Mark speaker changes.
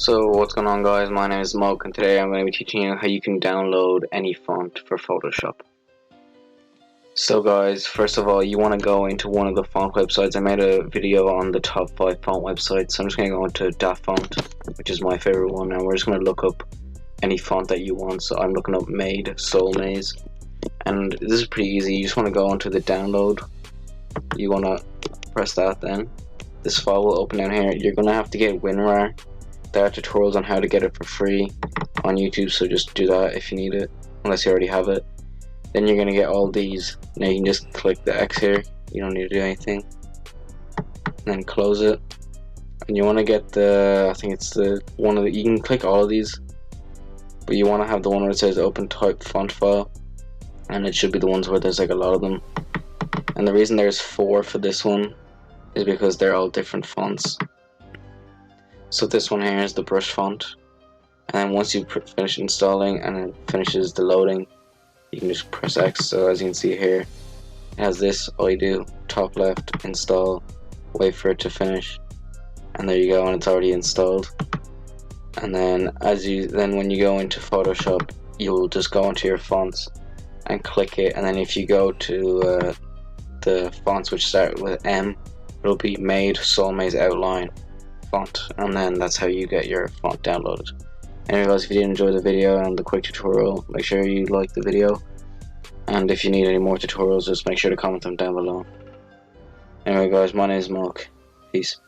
Speaker 1: So what's going on, guys? My name is Moke, and today I'm going to be teaching you how you can download any font for Photoshop. So guys, first of all, you want to go into one of the font websites. I made a video on the top 5 font websites, so I'm just going to go into that font, which is my favorite one, and we're just going to look up any font that you want. So I'm looking up Made Soul Maze, and this is pretty easy. You just want to go into the download. You want to press that, then this file will open down here. You're going to have to get WinRAR. There are tutorials on how to get it for free on YouTube, so just do that if you need it, unless you already have it. Then you're gonna get all these. Now you can just click the X here. You don't need to do anything. And then close it. And you want to get the, I think it's the one of the, you can click all of these, but you want to have the one where it says open type font file, and it should be the ones where there's like a lot of them. And the reason there's 4 for this one is because they're all different fonts. So this one here is the brush font, and then once you finish installing and it finishes the loading, you can just press X. So as you can see here, it has this. All you do, top left, install, wait for it to finish, and there you go, and it's already installed. And then when you go into Photoshop, you'll just go into your fonts and click it, and then if you go to the fonts which start with M, it'll be Made Soul Maze Outline font, and then that's how you get your font downloaded. Anyway guys, if you did enjoy the video and the quick tutorial, make sure you like the video, and if you need any more tutorials, just make sure to comment them down below. Anyway guys, my name is Moke. Peace.